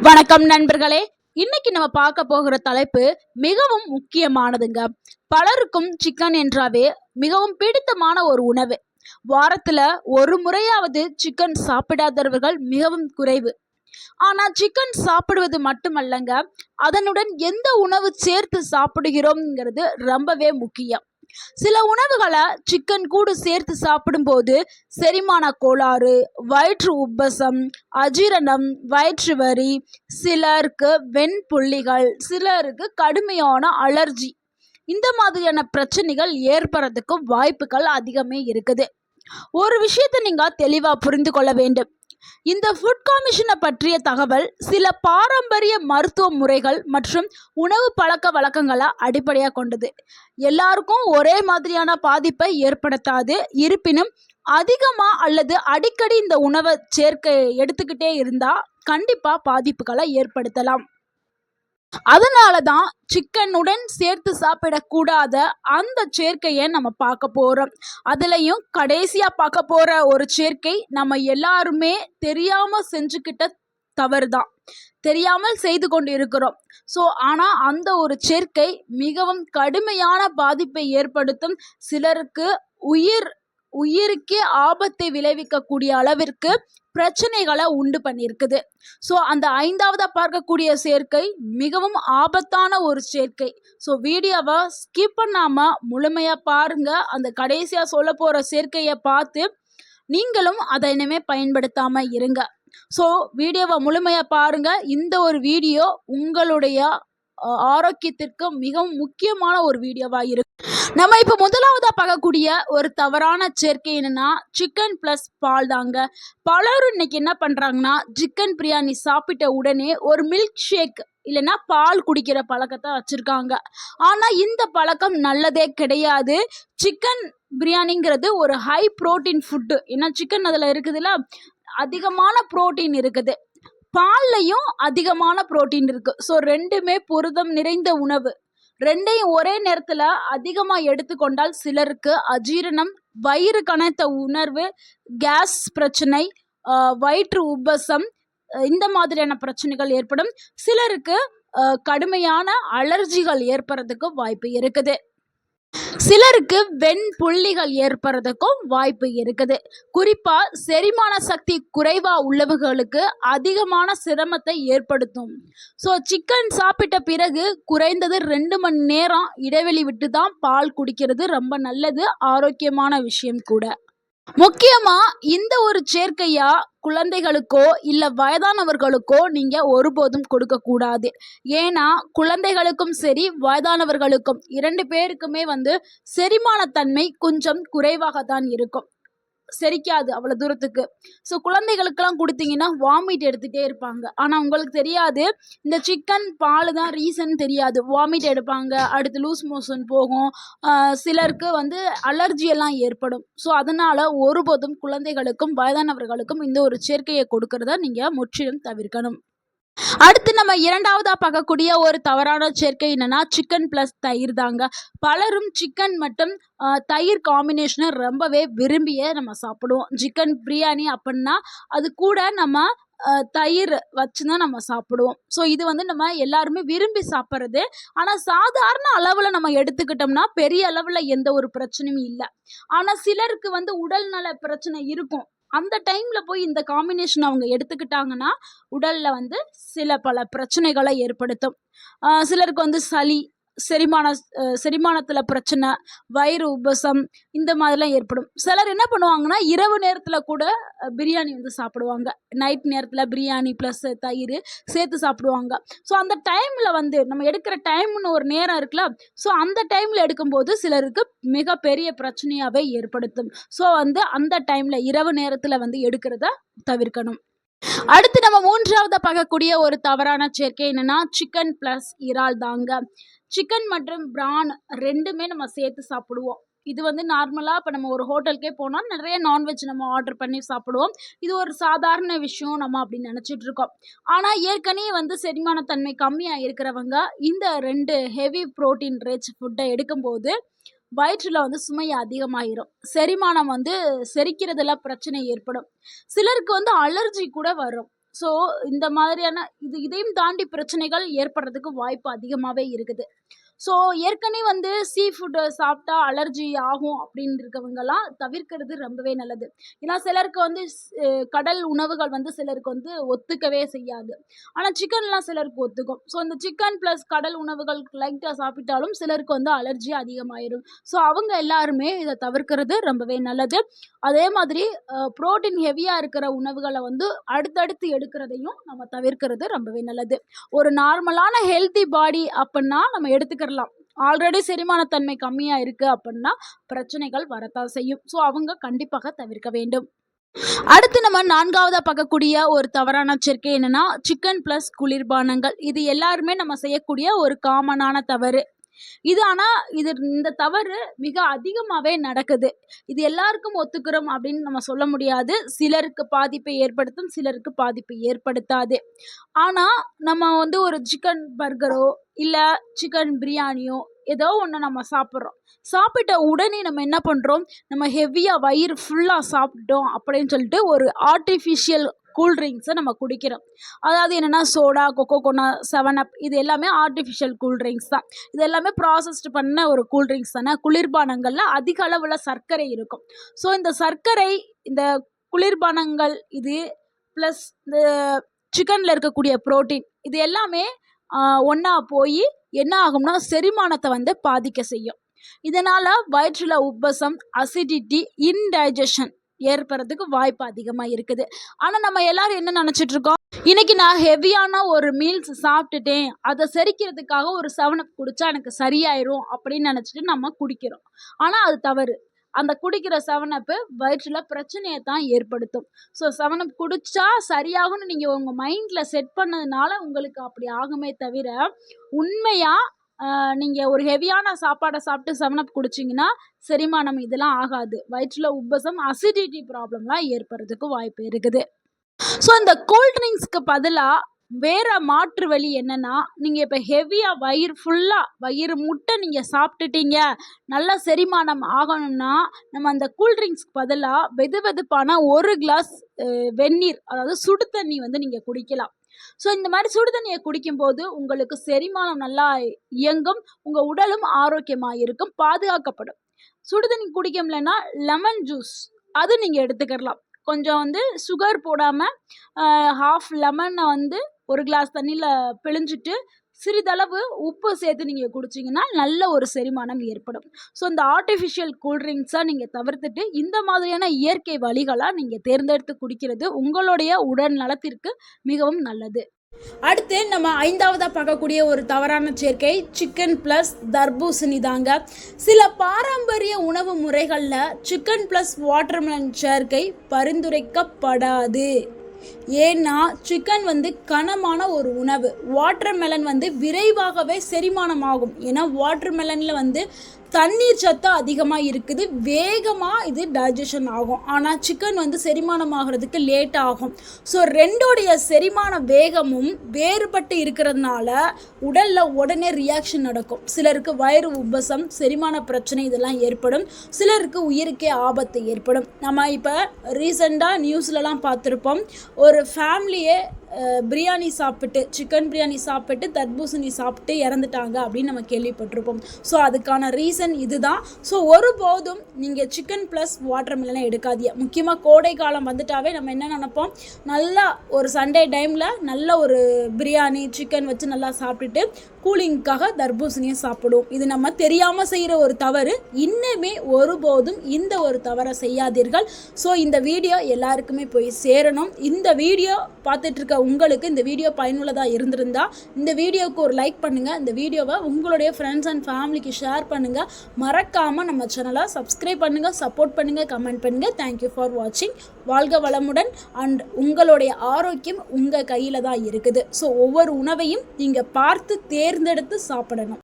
வணக்கம் நண்பர்களே. இன்னைக்கு நம்ம பார்க்க போகிற தலைப்பு மிகவும் முக்கியமானதுங்க. பலருக்கும் சிக்கன் என்றாவே மிகவும் பிடித்தமான ஒரு உணவு. வாரத்துல ஒரு முறையாவது சிக்கன் சாப்பிடாதவர்கள் மிகவும் குறைவு. ஆனா சிக்கன் சாப்பிடுவது மட்டுமல்லங்க, அதனுடன் எந்த உணவு சேர்த்து சாப்பிடுகிறோம்ங்கிறது ரொம்பவே முக்கியம். சில உணவுகளை சிக்கன் கூட சேர்த்து சாப்பிடும்போது செரிமான கோளாறு, வயிற்று உப்பசம், அஜீரணம், வயிற்று வலி, சிலருக்கு வெண்புள்ளிகள், சிலருக்கு கடுமையான அலர்ஜி, இந்த மாதிரியான பிரச்சனைகள் ஏற்படுறதுக்கும் வாய்ப்புகள் அதிகமே இருக்குது. ஒரு விஷயத்தை நீங்க தெளிவா புரிந்து கொள்ள வேண்டும். இந்த ஃபுட் கமிஷனை பற்றிய தகவல் சில பாரம்பரிய மருத்துவ முறைகள் மற்றும் உணவு பழக்க வழக்கங்களை அடிப்படையாக கொண்டது. எல்லாருக்கும் ஒரே மாதிரியான பாதிப்பை ஏற்படுத்தாது. இருப்பினும் அதிகமாக அல்லது அடிக்கடி இந்த உணவை எடுத்துக்கிட்டே இருந்தால் கண்டிப்பாக பாதிப்புகளை ஏற்படுத்தலாம். அதனால தான் சிக்கனுடன் சேர்த்து சாப்பிடக்கூடாத அந்த சேர்க்கையை நம்ம பார்க்க போகிறோம். அதுலேயும் கடைசியாக பார்க்க போகிற ஒரு சேர்க்கை நம்ம எல்லாருமே தெரியாமல் செஞ்சுக்கிட்ட தவறு தான், தெரியாமல் செய்து கொண்டு இருக்கிறோம். ஸோ ஆனால் அந்த ஒரு சேர்க்கை மிகவும் கடுமையான பாதிப்பை ஏற்படுத்தும். சிலருக்கு உயிருக்கே ஆபத்தை விளைவிக்கக்கூடிய அளவிற்கு பிரச்சனைகளை உண்டு பண்ணியிருக்குது. ஸோ அந்த ஐந்தாவதாக பார்க்கக்கூடிய சேர்க்கை மிகவும் ஆபத்தான ஒரு சேர்க்கை. ஸோ வீடியோவை ஸ்கிப் பண்ணாமல் முழுமையாக பாருங்கள். அந்த கடைசியாக சொல்ல போகிற சேர்க்கையை பார்த்து நீங்களும் அதை இனிமேல் பயன்படுத்தாமல் இருங்க. ஸோ வீடியோவை முழுமையாக பாருங்கள். இந்த ஒரு வீடியோ உங்களுடைய ஆரோக்கியத்திற்கு மிகவும் முக்கியமான ஒரு வீடியோவாக இருக்கு. நம்ம இப்போ முதலாவதாக பார்க்கக்கூடிய ஒரு தவறான சேர்க்கை என்னன்னா சிக்கன் ப்ளஸ் பால் தாங்க. பலரும் இன்னைக்கு என்ன பண்ணுறாங்கன்னா, சிக்கன் பிரியாணி சாப்பிட்ட உடனே ஒரு மில்க் ஷேக் இல்லைன்னா பால் குடிக்கிற பழக்கத்தை வச்சுருக்காங்க. ஆனால் இந்த பழக்கம் நல்லதே கிடையாது. சிக்கன் பிரியாணிங்கிறது ஒரு ஹை ப்ரோட்டீன் ஃபுட்டு. ஏன்னா சிக்கன் அதில் இருக்குதுல்ல, அதிகமான ப்ரோட்டீன் இருக்குது. பால்லையும் அதிகமான புரோட்டீன் இருக்குது. ஸோ ரெண்டுமே புரதம் நிறைந்த உணவு. ரெண்டையும் ஒரே நேரத்தில் அதிகமாக எடுத்துக்கொண்டால் சிலருக்கு அஜீரணம், வயிறு கனத்த உணர்வு, கேஸ் பிரச்சனை, வயிற்று உப்பசம், இந்த மாதிரியான பிரச்சனைகள் ஏற்படும். சிலருக்கு கடுமையான அலர்ஜிகள் ஏற்படுறதுக்கு வாய்ப்பு இருக்குது. சிலருக்கு வெண்புள்ளிகள் ஏற்படுறதுக்கும் வாய்ப்பு இருக்குது. குறிப்பாக செரிமான சக்தி குறைவாக உள்ளவர்களுக்கு அதிகமான சிரமத்தை ஏற்படுத்தும். ஸோ சிக்கன் சாப்பிட்ட பிறகு குறைந்தது 2 மணி நேரம் இடைவெளி விட்டு தான் பால் குடிக்கிறது ரொம்ப நல்லது, ஆரோக்கியமான விஷயம் கூட. முக்கியமாக இந்த ஒரு சேர்க்கையா குழந்தைகளுக்கோ இல்லை வயதானவர்களுக்கோ நீங்கள் ஒருபோதும் கொடுக்கக்கூடாது. ஏன்னா குழந்தைகளுக்கும் சரி வயதானவர்களுக்கும் 2 பேருக்குமே செரிமானத்தன்மை கொஞ்சம் குறைவாக தான் இருக்கும், செரிக்காது அவ்வளோ தூரத்துக்கு. ஸோ குழந்தைகளுக்கெல்லாம் கொடுத்தீங்கன்னா வாமிட் எடுத்துகிட்டே இருப்பாங்க. ஆனால் உங்களுக்கு தெரியாது, இந்த சிக்கன் பால் தான் ரீசன் தெரியாது. வாமிட் எடுப்பாங்க, அடுத்து லூஸ் மோஷன் போகும், சிலருக்கு அலர்ஜியெல்லாம் ஏற்படும். ஸோ அதனால் ஒருபோதும் குழந்தைகளுக்கும் வயதானவர்களுக்கும் இந்த ஒரு சேர்க்கையை கொடுக்கறத நீங்கள் முற்றிலும் தவிர்க்கணும். அடுத்து நம்ம இரண்டாவதாக பார்க்கக்கூடிய ஒரு தவறான சேர்க்கை என்னன்னா சிக்கன் ப்ளஸ் தயிர் தாங்க. பலரும் சிக்கன் மற்றும் தயிர் காம்பினேஷனை ரொம்பவே விரும்பிய நம்ம சாப்பிடுவோம். சிக்கன் பிரியாணி அப்படின்னா அது கூட நம்ம தயிர் வச்சு தான் நம்ம சாப்பிடுவோம். ஸோ இது நம்ம எல்லாருமே விரும்பி சாப்பிட்றது. ஆனால் சாதாரண அளவில் நம்ம எடுத்துக்கிட்டோம்னா பெரிய அளவில் எந்த ஒரு பிரச்சனையும் இல்லை. ஆனால் சிலருக்கு உடல்நல பிரச்சனை இருக்கும். அந்த டைமில் போய் இந்த காம்பினேஷன் அவங்க எடுத்துக்கிட்டாங்கன்னா உடலில் சில பல பிரச்சனைகளை ஏற்படுத்தும். சிலருக்கு சளி, செரிமானத்தில் பிரச்சனை, வயிறு உபசம், இந்த மாதிரிலாம் ஏற்படும். சிலர் என்ன பண்ணுவாங்கன்னா இரவு நேரத்தில் கூட பிரியாணி சாப்பிடுவாங்க. நைட் நேரத்தில் பிரியாணி ப்ளஸ் தயிர் சேர்த்து சாப்பிடுவாங்க. ஸோ அந்த டைமில் நம்ம எடுக்கிற டைம்னு ஒரு நேரம் இருக்குல்ல, ஸோ அந்த டைமில் எடுக்கும்போது சிலருக்கு மிகப்பெரிய பிரச்சனையாகவே ஏற்படுத்தும். ஸோ அந்த டைமில் இரவு நேரத்தில் எடுக்கிறத தவிர்க்கணும். அடுத்து நம்ம மூன்றாவது பார்க்கக்கூடிய ஒரு தவறான சேர்க்கை என்னன்னா சிக்கன் ப்ளஸ் இறால் தாங்க. சிக்கன் மற்றும் பிரான் ரெண்டுமே நம்ம சேர்த்து சாப்பிடுவோம். இது நார்மலாக இப்போ நம்ம ஒரு ஹோட்டலுக்கே போனால் நிறைய நான்வெஜ் நம்ம ஆர்டர் பண்ணி சாப்பிடுவோம். இது ஒரு சாதாரண விஷயம் நம்ம அப்படின்னு நினச்சிட்டு இருக்கோம். ஆனால் ஏற்கனவே செரிமானத்தன்மை கம்மியாக இருக்கிறவங்க இந்த 2 ஹெவி ப்ரோட்டீன் ரிச் ஃபுட்டை எடுக்கும்போது வயிற்றில் சுமை அதிகமாகிரும். செரிமானம் செரிக்கிறதுல பிரச்சனை ஏற்படும். சிலருக்கு அலர்ஜி கூட வரும். ஸோ இந்த மாதிரியான இதையும் தாண்டி பிரச்சனைகள் ஏற்படுறதுக்கு வாய்ப்பு அதிகமாகவே இருக்குது. ஸோ ஏற்கனவே வந்து சீ ஃபுட்டு சாப்பிட்டா அலர்ஜி ஆகும் அப்படின்னு இருக்கவங்கலாம் தவிர்க்கிறது ரொம்பவே நல்லது. ஏன்னா சிலருக்கு வந்து கடல் உணவுகள் வந்து சிலருக்கு வந்து ஒத்துக்கவே செய்யாது. ஆனால் சிக்கன்லாம் சிலருக்கு ஒத்துக்கும். ஸோ இந்த சிக்கன் ப்ளஸ் கடல் உணவுகள் லைட்டாக சாப்பிட்டாலும் சிலருக்கு வந்து அலர்ஜி அதிகமாயிரும். ஸோ அவங்க எல்லாருமே இதை தவிர்க்கிறது ரொம்பவே நல்லது. அதே மாதிரி புரோட்டீன் ஹெவியாக இருக்கிற உணவுகளை வந்து அடுத்தடுத்து எடுக்கிறதையும் நம்ம தவிர்க்கிறது ரொம்பவே நல்லது. ஒரு நார்மலான ஹெல்த்தி பாடி அப்படின்னா நம்ம எடுத்துக்கிறலாம். ஆல்ரெடி செரிமானத்தன்மை கம்மியா இருக்கு அப்படின்னா பிரச்சனைகள் வரத்தான் செய்யும். ஸோ அவங்க கண்டிப்பாக தவிர்க்க வேண்டும். அடுத்து நம்ம 4வதா பார்க்கக்கூடிய ஒரு தவறான சேர்க்கை என்னன்னா சிக்கன் பிளஸ் குளிர்பானங்கள். இது எல்லாருமே நம்ம செய்யக்கூடிய ஒரு காமனான தவறு. இந்த தவறு மிக அதிகமாகவே நடக்குது. இது எல்லாருக்கும் ஒத்துக்கிறோம் அப்படின்னு நம்ம சொல்ல முடியாது. சிலருக்கு பாதிப்பை ஏற்படுத்தும், சிலருக்கு பாதிப்பை ஏற்படுத்தாது. ஆனால் நம்ம வந்து ஒரு சிக்கன் பர்கரோ இல்லை சிக்கன் பிரியாணியோ ஏதோ ஒன்று நம்ம சாப்பிட்றோம். சாப்பிட்ட உடனே நம்ம என்ன பண்ணுறோம், நம்ம ஹெவியாக வயிறு ஃபுல்லாக சாப்பிட்டோம் அப்படின்னு சொல்லிட்டு ஒரு ஆர்டிஃபிஷியல் கூல்ட்ரிங்க்ஸை நம்ம குடிக்கிறோம். அதாவது என்னென்னா சோடா, கொக்கோகோனா, 7up இது எல்லாமே ஆர்டிஃபிஷியல் கூல்ட்ரிங்க்ஸ் தான். இது எல்லாமே ப்ராசஸ்டு பண்ண ஒரு கூல்ட்ரிங்க்ஸ் தானே. குளிர்பானங்களில் அதிக அளவில் சர்க்கரை இருக்கும். ஸோ இந்த சர்க்கரை, இந்த குளிர்பானங்கள் இது ப்ளஸ் இந்த சிக்கனில் இருக்கக்கூடிய புரோட்டீன் இது எல்லாமே ஒன்றா போய் என்ன ஆகும்னா செரிமானத்தை வந்து பாதிக்க செய்யும். இதனால் வயிற்றில் உப்பசம், அசிடிட்டி, இன்டைஜஷன் ஏற்படுறதுக்கு வாய்ப்பு அதிகமாக இருக்குது. ஆனால் நம்ம எல்லாரும் என்ன நினச்சிட்டு இருக்கோம், இன்னைக்கு நான் ஹெவியான ஒரு மீல்ஸ் சாப்பிட்டுட்டேன், அதை செரிக்கிறதுக்காக ஒரு 7up குடித்தா எனக்கு சரியாயிரும் அப்படின்னு நினச்சிட்டு நம்ம குடிக்கிறோம். ஆனால் அது தவறு. அந்த குடிக்கிற 7up வயிற்றில் பிரச்சனையை தான் ஏற்படுத்தும். ஸோ 7up குடித்தா சரியாகும்னு நீங்கள் உங்கள் மைண்டில் செட் பண்ணதுனால உங்களுக்கு அப்படி ஆகுமே தவிர, உண்மையாக நீங்கள் ஒரு ஹெவியான சாப்பாடை சாப்பிட்டு 7up குடிச்சிங்கன்னா செரிமானம் இதெல்லாம் ஆகாது. வயிற்றில் உப்பசம், அசிடிட்டி ப்ராப்ளம்லாம் ஏற்படுறதுக்கு வாய்ப்பு இருக்குது. ஸோ இந்த கூல்ட்ரிங்க்ஸ்க்கு பதிலாக வேறு மாற்று வழி என்னென்னா, நீங்கள் இப்போ ஹெவியாக வயிறு முட்டை நீங்கள் சாப்பிட்டுட்டீங்க, நல்ல செரிமானம் ஆகணும்னா நம்ம அந்த கூல்ட்ரிங்க்ஸ்க்கு பதிலாக வெதுவெதுப்பான 1 கிளாஸ் வெந்நீர், அதாவது சுடு தண்ணி வந்து நீங்கள் குடிக்கலாம். ஸோ இந்த மாதிரி சுடு தண்ணியை குடிக்கும்போது உங்களுக்கு செரிமானம் நல்லா இயங்கும், உங்கள் உடலும் ஆரோக்கியமாக இருக்கும், பாதுகாக்கப்படும். சுடு தண்ணி குடிக்க முடியலன்னா லெமன் ஜூஸ் அது நீங்கள் எடுத்துக்கலாம். கொஞ்சம் வந்து சுகர் போடாமல் ½ லெமனை வந்து 1 கிளாஸ் தண்ணியில் பிழிஞ்சிட்டு சிறிதளவு உப்பு சேர்த்து நீங்கள் குடிச்சிங்கன்னா நல்ல ஒரு செரிமானம் ஏற்படும். ஸோ இந்த ஆர்டிஃபிஷியல் கூல்ட்ரிங்க்ஸை நீங்கள் தவிர்த்துட்டு இந்த மாதிரியான இயற்கை வழிகளாக நீங்கள் தேர்ந்தெடுத்து குடிக்கிறது உங்களுடைய உடல் நலத்திற்கு மிகவும் நல்லது. அடுத்து நம்ம 5வதா பார்க்கக்கூடிய ஒரு தவறான சேர்க்கை சிக்கன் ப்ளஸ் தர்பூசணி தாங்க. சில பாரம்பரிய உணவு முறைகளில் சிக்கன் ப்ளஸ் வாட்டர்மெலன் சேர்க்கை பரிந்துரைக்கப்படாது. ஏன்னா சிக்கன் வந்து கனமான ஒரு உணவு, வாட்டர்மெலன் வந்து விரைவாகவே செரிமானமாகும். ஏன்னா வாட்டர்மெலனில் வந்து தண்ணீர் சத்து அதிகமாக இருக்குது, வேகமாக இது டைஜஷன் ஆகும். ஆனால் சிக்கன் வந்து செரிமானம் ஆகிறதுக்கு லேட் ஆகும். ஸோ ரெண்டோடைய செரிமான வேகமும் வேறுபட்டு இருக்கிறதுனால உடலில் உடனே ரியாக்ஷன் நடக்கும். சிலருக்கு வயிறு உப்பசம், செரிமான பிரச்சனை இதெல்லாம் ஏற்படும், சிலருக்கு உயிருக்கே ஆபத்து ஏற்படும். நம்ம இப்போ ரீசெண்டாக நியூஸ்லலாம் பார்த்துருப்போம், ஒரு ஃபேமிலியே பிரியாணி சாப்பிட்டு, சிக்கன் பிரியாணி சாப்பிட்டு தர்பூசணி சாப்பிட்டு இறந்துட்டாங்க அப்படின்னு நம்ம கேள்விப்பட்டிருப்போம். ஸோ அதுக்கான ரீசன் இதுதான். ஸோ ஒருபோதும் நீங்கள் சிக்கன் ப்ளஸ் வாட்டர்மெலனை எடுக்காதீங்க. முக்கியமாக கோடை காலம் வந்துட்டாவே நம்ம என்ன நினைப்போம், நல்லா ஒரு சண்டே டைமில் நல்ல ஒரு பிரியாணி சிக்கன் வச்சு நல்லா சாப்பிட்டுட்டு கூலிங்காக தர்பூசணியை சாப்பிடுவோம். இது நம்ம தெரியாமல் செய்கிற ஒரு தவறு. இன்னுமே ஒருபோதும் இந்த ஒரு தவறை செய்யாதீர்கள். ஸோ இந்த வீடியோ எல்லாருக்குமே போய் சேரணும். இந்த வீடியோ பார்த்துட்டு இருக்க உங்களுக்கு இந்த வீடியோ பயனுள்ளதாக இருந்திருந்தா இந்த வீடியோவுக்கு ஒரு லைக் பண்ணுங்கள். இந்த வீடியோவை உங்களுடைய ஃப்ரெண்ட்ஸ் அண்ட் ஃபேமிலிக்கு ஷேர் பண்ணுங்கள். மறக்காமல் நம்ம சேனலை சப்ஸ்கிரைப் பண்ணுங்கள், சப்போர்ட் பண்ணுங்கள், கமெண்ட் பண்ணுங்கள். தேங்க்யூ ஃபார் வாட்சிங். வாழ்க வளமுடன். அண்ட் உங்களுடைய ஆரோக்கியம் உங்கள் கையில் தான் இருக்குது. ஸோ ஒவ்வொரு உணவையும் நீங்கள் பார்த்து தேர்ந்தெடுத்து சாப்பிடணும்.